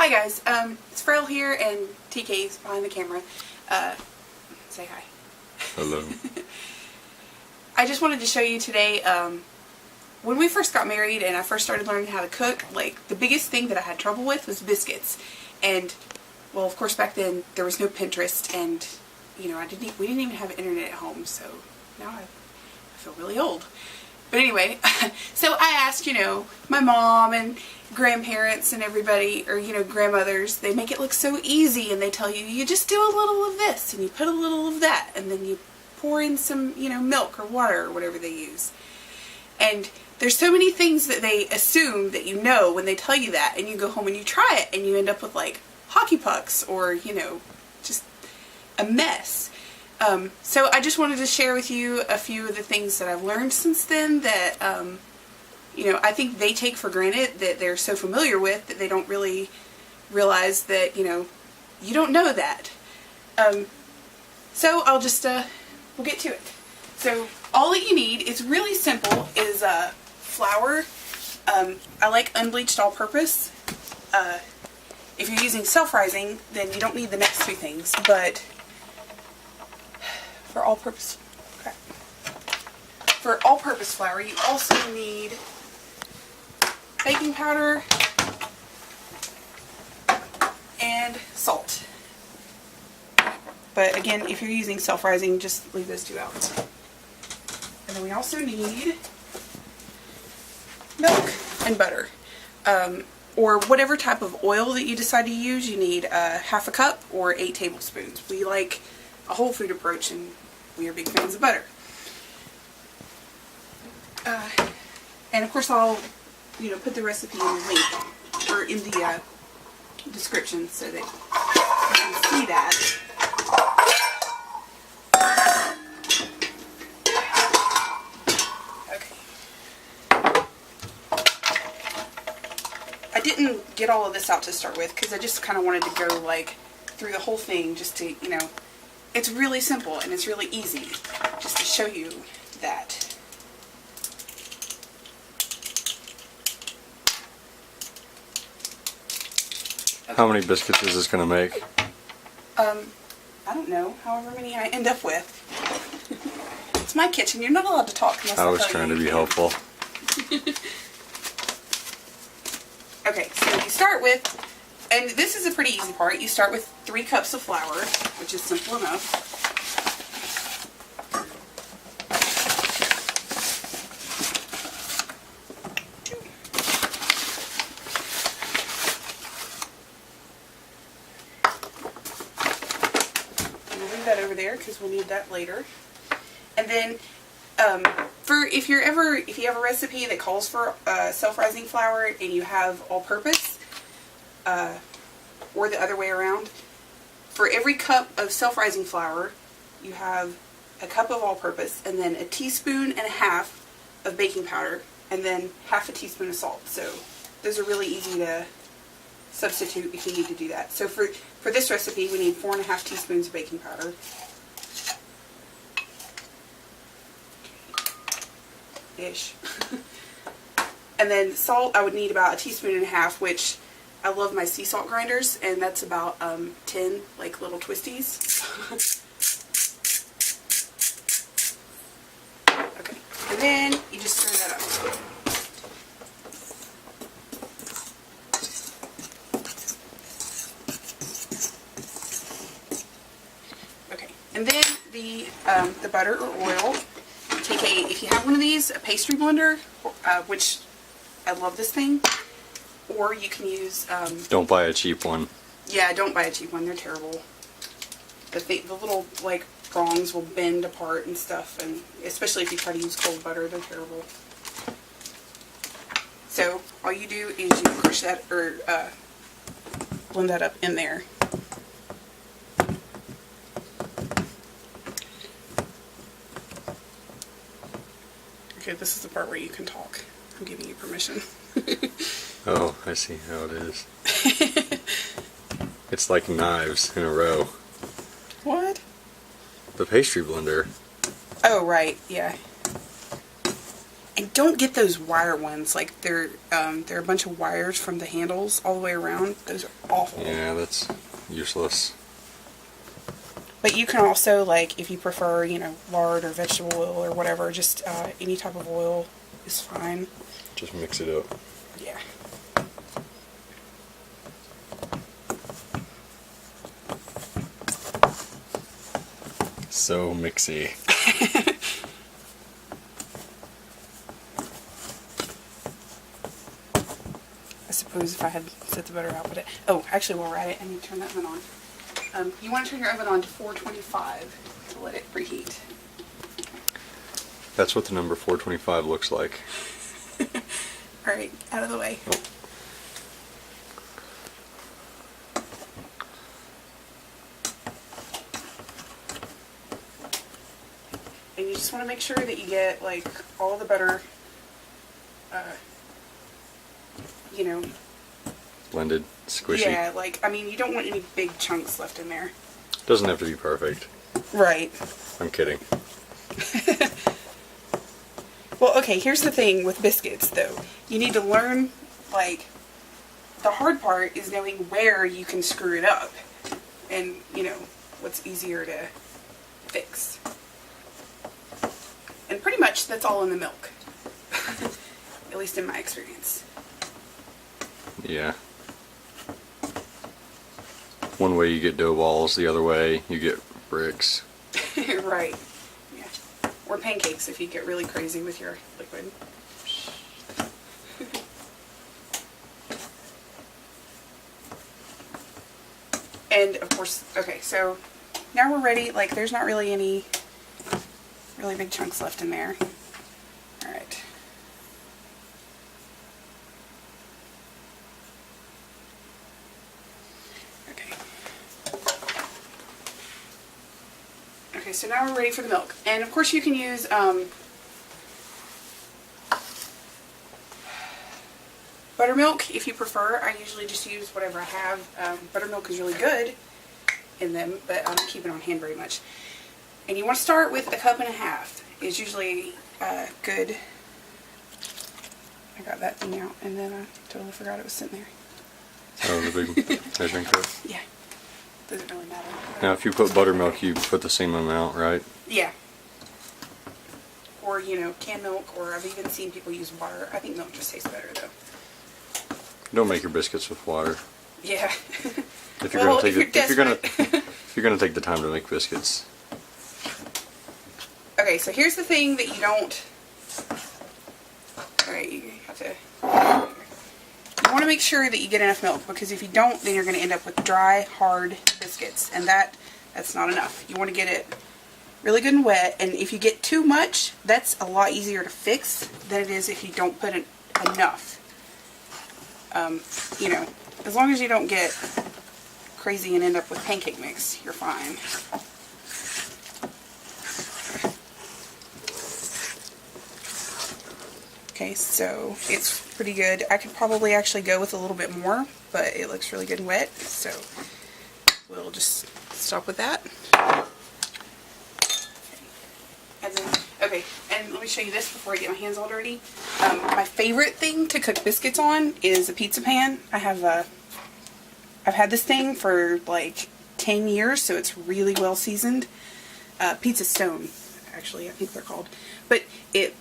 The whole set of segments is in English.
Hi guys, it's Frail here and TK's behind the camera. Say hi. Hello. I just wanted to show you today, when we first got married and I first started learning how to cook, like, the biggest thing that I had trouble with was biscuits. And, well, of course back then there was no Pinterest and, you know, we didn't even have internet at home, so now I feel really old. But anyway, so I asked, you know, my mom and grandparents and everybody, or, you know, grandmothers, they make it look so easy and they tell you, you just do a little of this and you put a little of that and then you pour in some, you know, milk or water or whatever they use. And there's so many things that they assume that you know when they tell you that, and you go home and you try it and you end up with like hockey pucks or, you know, just a mess. So I just wanted to share with you a few of the things that I've learned since then that, you know, I think they take for granted, that they're so familiar with, that they don't really realize that, you know, you don't know that. So I'll just, we'll get to it. So all that you need is really simple, is flour. I like unbleached all-purpose. If you're using self-rising, then you don't need the next two things, but for all-purpose flour, you also need baking powder and salt. But again, if you're using self-rising, just leave those two out. And then we also need milk and butter. Or whatever type of oil that you decide to use, you need half a cup or 8 tablespoons. We like a whole food approach and we are big fans of butter. And of course I'll, you know, put the recipe in the link, or in the description, so that you can see that. Okay. I didn't get all of this out to start with because I just kind of wanted to go like through the whole thing just to, you know, it's really simple and it's really easy, just to show you that. How many biscuits is this going to make? I don't know, however many I end up with. It's my kitchen, you're not allowed to talk unless I was trying to be helpful. Okay, so you start with, and this is a pretty easy part, you start with 3 cups of flour, which is simple enough. That over there because we'll need that later. And then if you have a recipe that calls for self-rising flour and you have all-purpose, or the other way around, for every cup of self-rising flour you have a cup of all-purpose and then a teaspoon and a half of baking powder and then half a teaspoon of salt. So those are really easy to substitute if you need to do that. So for this recipe we need 4.5 teaspoons of baking powder. Ish. And then salt, I would need about 1.5 teaspoons, which I love my sea salt grinders, and that's about 10 like little twisties. Okay, and then you just stir that up. And then the butter or oil, take if you have one of these, a pastry blender, which I love this thing, or you can use... don't buy a cheap one. Yeah, don't buy a cheap one, they're terrible. The little, like, prongs will bend apart and stuff, and especially if you try to use cold butter, they're terrible. So, all you do is you crush that, or blend that up in there. Okay, this is the part where you can talk. I'm giving you permission. Oh, I see how it is. It's like knives in a row. What? The pastry blender. Oh, right, yeah. And don't get those wire ones. Like they're a bunch of wires from the handles all the way around. Those are awful. Yeah, that's useless. But you can also, like, if you prefer, you know, lard or vegetable oil or whatever, just any type of oil is fine. Just mix it up. Yeah. So mixy. I suppose if I had set the butter out, but oh, actually, while we're at it, I need to turn that oven on. You want to turn your oven on to 425 to let it preheat. That's what the number 425 looks like. All right, out of the way. Oh. And you just want to make sure that you get, like, all the butter, you know. Blended, squishy. Yeah, like, I mean, you don't want any big chunks left in there. Doesn't have to be perfect. Right. I'm kidding. Well, okay, here's the thing with biscuits, though. You need to learn, like, the hard part is knowing where you can screw it up. And, you know, what's easier to fix. And pretty much that's all in the milk. At least in my experience. Yeah. One way you get dough balls, the other way you get bricks. Right. Yeah. Or pancakes if you get really crazy with your liquid. And of course, okay, so now we're ready. Like, there's not really any really big chunks left in there. Alright. Okay. Okay, so now we're ready for the milk. And of course you can use buttermilk if you prefer. I usually just use whatever I have. Buttermilk is really good in them, but I don't keep it on hand very much. And you want to start with 1.5 cups. It's usually good. I got that thing out, and then I totally forgot it was sitting there. Oh, the big measuring cup. Yeah. Doesn't really matter. Now, if you put buttermilk, you put the same amount, right? Yeah. Or, you know, canned milk, or I've even seen people use water. I think milk just tastes better, though. Don't make your biscuits with water. Yeah. If you're gonna if you're gonna take the time to make biscuits. Okay, so here's the thing that you don't. Alright, you have to. You want to make sure that you get enough milk, because if you don't, then you're going to end up with dry, hard biscuits, and that's not enough. You want to get it really good and wet, and if you get too much, that's a lot easier to fix than it is if you don't put enough. You know, as long as you don't get crazy and end up with pancake mix, you're fine. Okay, so it's pretty good. I could probably actually go with a little bit more, but it looks really good and wet, so we'll just stop with that. And then, okay, and let me show you this before I get my hands all dirty. My favorite thing to cook biscuits on is a pizza pan. I've had this thing for like 10 years, so it's really well seasoned. Pizza Stone, actually, I think they're called. But it,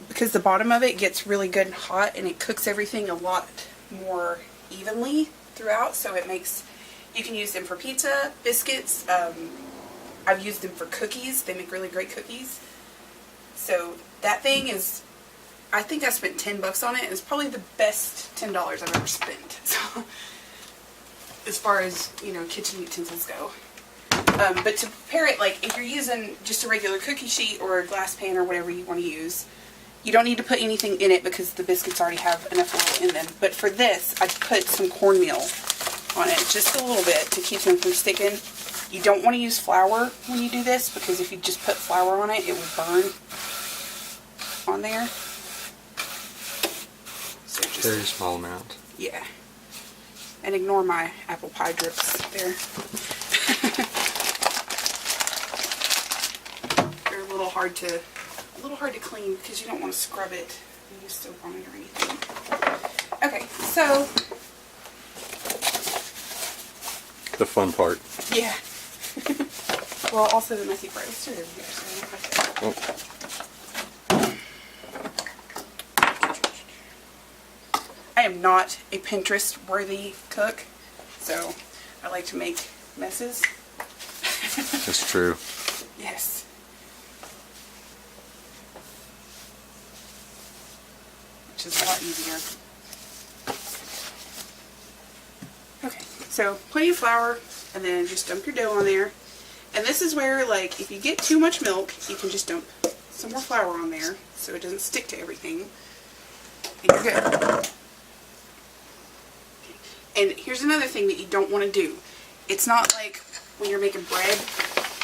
because the bottom of it gets really good and hot, and it cooks everything a lot more evenly throughout, so it makes, you can use them for pizza, biscuits, I've used them for cookies. They make really great cookies. So that thing is, I think I spent $10 on it. It's probably the best $10 I've ever spent. So, as far as, you know, kitchen utensils go. But to prepare it, like, if you're using just a regular cookie sheet or a glass pan or whatever you want to use, you don't need to put anything in it because the biscuits already have enough oil in them. But for this, I put some cornmeal on it, just a little bit, to keep them from sticking. You don't want to use flour when you do this, because if you just put flour on it, it will burn on there. So just, very small amount. Yeah. And ignore my apple pie drips there. They're a little hard to a little hard to clean because you don't want to scrub it and use soap on it or anything. Okay, so the fun part. Yeah. Well, also the messy part. Let's do it over here so I don't have to. I am not a Pinterest-worthy cook, so I like to make messes. That's true. Yes. Which is a lot easier. Okay, so plenty of flour, and then just dump your dough on there. And this is where, like, if you get too much milk, you can just dump some more flour on there so it doesn't stick to everything. And you're good. And here's another thing that you don't want to do. It's not like when you're making bread,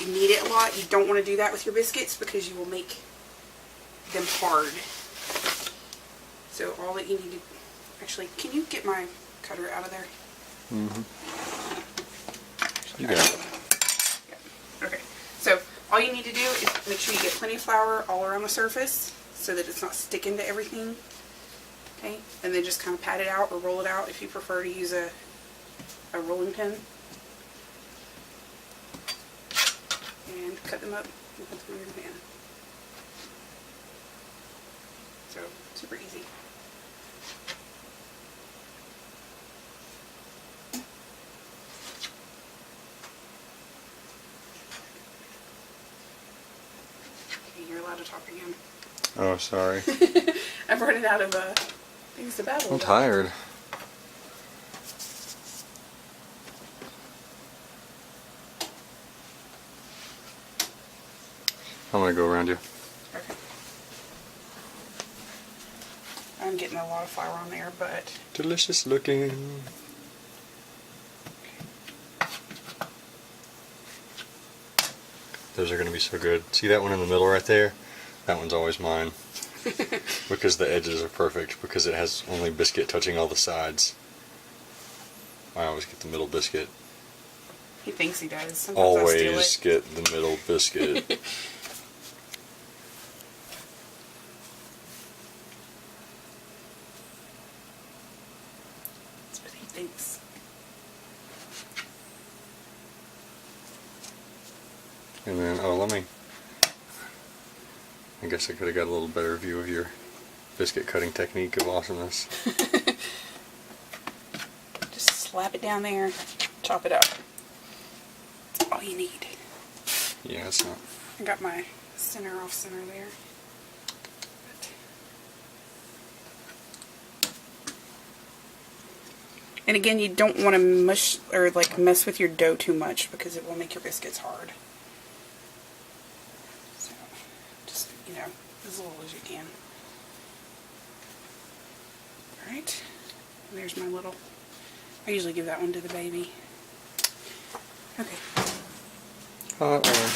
you knead it a lot. You don't want to do that with your biscuits because you will make them hard. So all that you need to... Actually, can you get my cutter out of there? Mm-hmm. You got it. Yeah. Okay. So all you need to do is make sure you get plenty of flour all around the surface so that it's not sticking to everything. Okay, and then just kind of pat it out or roll it out if you prefer to use a rolling pin. And cut them up and put them in your pan. So, super easy. Okay, you're allowed to talk again. Oh, sorry. I'm running out of things to battle. I'm tired. I'm gonna go around you. Okay. I'm getting a lot of flour on there, but... Delicious looking. Those are gonna be so good. See that one in the middle right there? That one's always mine. Because the edges are perfect, because it has only biscuit touching all the sides. I always get the middle biscuit. He thinks he does. Sometimes Always get the middle biscuit. That's what he thinks. And then, I guess I could have got a little better view of your biscuit cutting technique of awesomeness. Just slap it down there, chop it up. That's all you need. Yeah, it's not. I got my center off center there. And again, you don't want to mush or like mess with your dough too much because it will make your biscuits hard. So, just, you know, as little as you can. Alright, there's my little, I usually give that one to the baby. Okay. Hot one.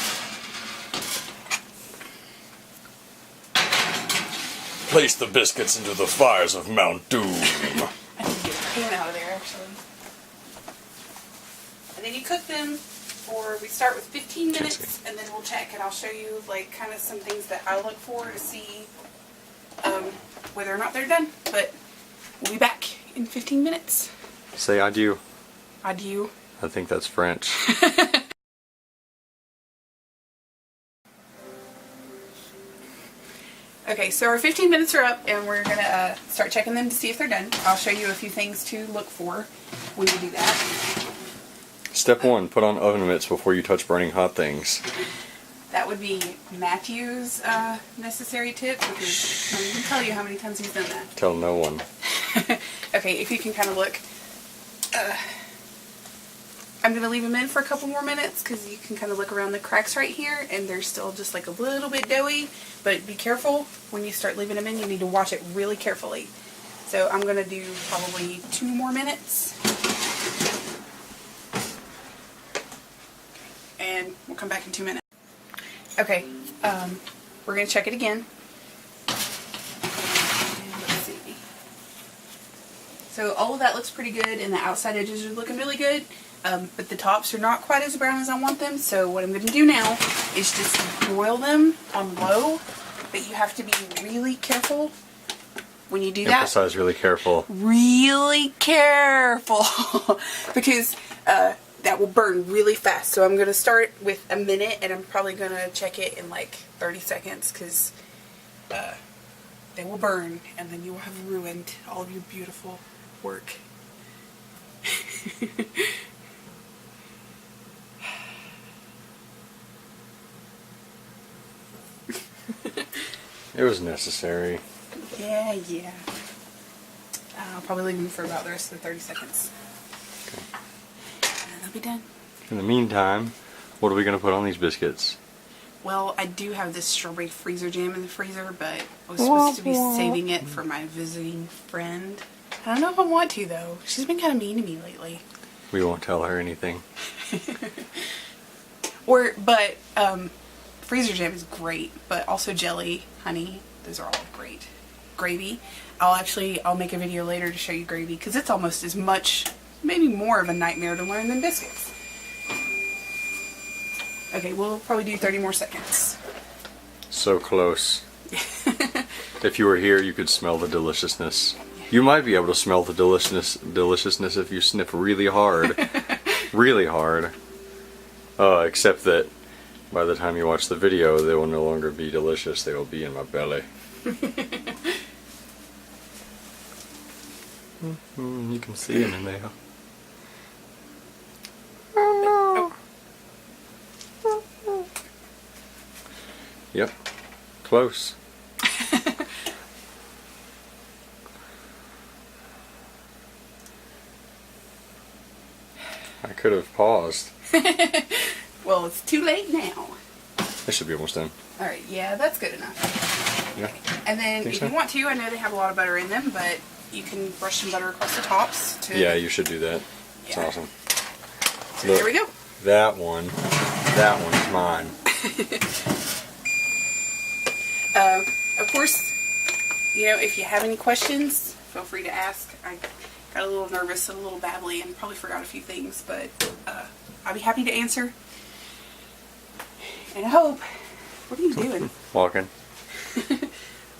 Place the biscuits into the fires of Mount Doom. I need to get a pan out of there, actually. And then you cook them for, we start with 15 minutes, and then we'll check, and I'll show you, like, kind of some things that I look for to see whether or not they're done. But we'll be back in 15 minutes. Say adieu. Adieu. I think that's French. Okay, so our 15 minutes are up, and we're going to start checking them to see if they're done. I'll show you a few things to look for when you do that. Step 1, put on oven mitts before you touch burning hot things. That would be Matthew's necessary tip, because I'm going to tell you how many times he's done that. Tell no one. Okay, if you can kind of look. I'm going to leave them in for a couple more minutes because you can kind of look around the cracks right here, and they're still just like a little bit doughy. But be careful when you start leaving them in. You need to watch it really carefully. So I'm going to do probably 2 more minutes. And we'll come back in 2 minutes. Okay, we're going to check it again. And let's see. So all of that looks pretty good, and the outside edges are looking really good. But the tops are not quite as brown as I want them, so what I'm going to do now is just broil them on low but you have to be really careful when you do that. Emphasize really careful. Really careful. Because that will burn really fast. So I'm going to start with a minute, and I'm probably going to check it in like 30 seconds because they will burn, and then you will have ruined all of your beautiful work. It was necessary. Yeah. I'll probably leave them for about the rest of the 30 seconds. Okay. And then they'll be done. In the meantime, what are we going to put on these biscuits? Well, I do have this strawberry freezer jam in the freezer, but I was supposed to be saving it for my visiting friend. I don't know if I want to, though. She's been kind of mean to me lately. We won't tell her anything. But freezer jam is great, but also jelly, honey, those are all great. Gravy. I'll make a video later to show you gravy, because it's almost as much, maybe more of a nightmare to learn than biscuits. Okay, we'll probably do 30 more seconds. So close. If you were here, you could smell the deliciousness. You might be able to smell the deliciousness if you sniff really hard. Really hard. Except that by the time you watch the video, they will no longer be delicious. They will be in my belly. You can see them in there. Oh no. Yep. Close. I could have paused. Well, it's too late now. This should be almost done. Alright, yeah, that's good enough. Yeah. And then if you want to, I know they have a lot of butter in them, but you can brush some butter across the tops to... Yeah, you should do that. It's Yeah. awesome. So Look, there we go. That one is mine. Of course, you know, if you have any questions, feel free to ask. I got a little nervous and a little babbly and probably forgot a few things, but I'll be happy to answer. And I hope... What are you doing? Walking.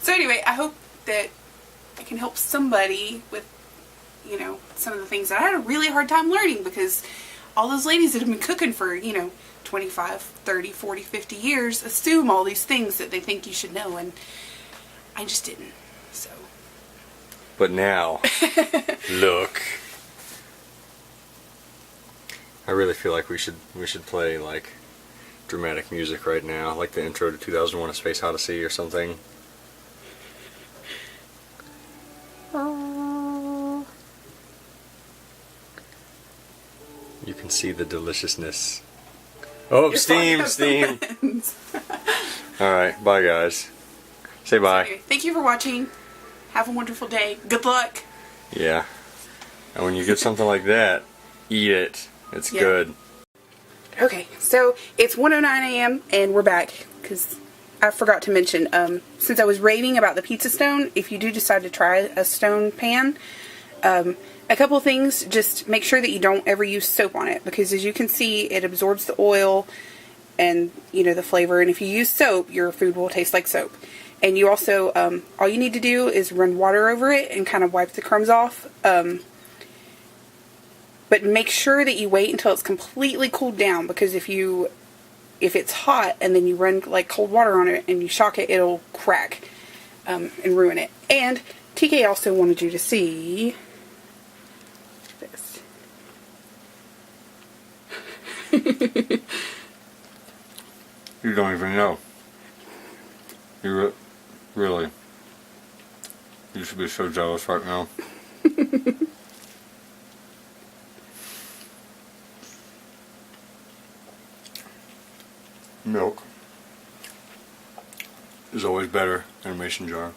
So anyway, I hope that I can help somebody with, you know, some of the things that I had a really hard time learning, because all those ladies that have been cooking for, you know, 25, 30, 40, 50 years assume all these things that they think you should know, and I just didn't. So. But now, look. I really feel like we should play like dramatic music right now, like the intro to 2001: A Space Odyssey or something. You can see the deliciousness. Oh, steam. Alright, bye guys. Say bye. So anyway, thank you for watching. Have a wonderful day. Good luck. Yeah. And when you get something like that, eat it. It's good. Okay, so it's 1:09 a.m. and we're back, because I forgot to mention, since I was raving about the pizza stone, if you do decide to try a stone pan, a couple things, just make sure that you don't ever use soap on it, because as you can see, it absorbs the oil and, you know, the flavor, and if you use soap, your food will taste like soap. And you also, all you need to do is run water over it and kind of wipe the crumbs off, but make sure that you wait until it's completely cooled down, because if it's hot and then you run like cold water on it and you shock it, it'll crack and ruin it. And TK also wanted you to see this. You don't even know. You really. You should be so jealous right now. Milk is always better in a mason jar.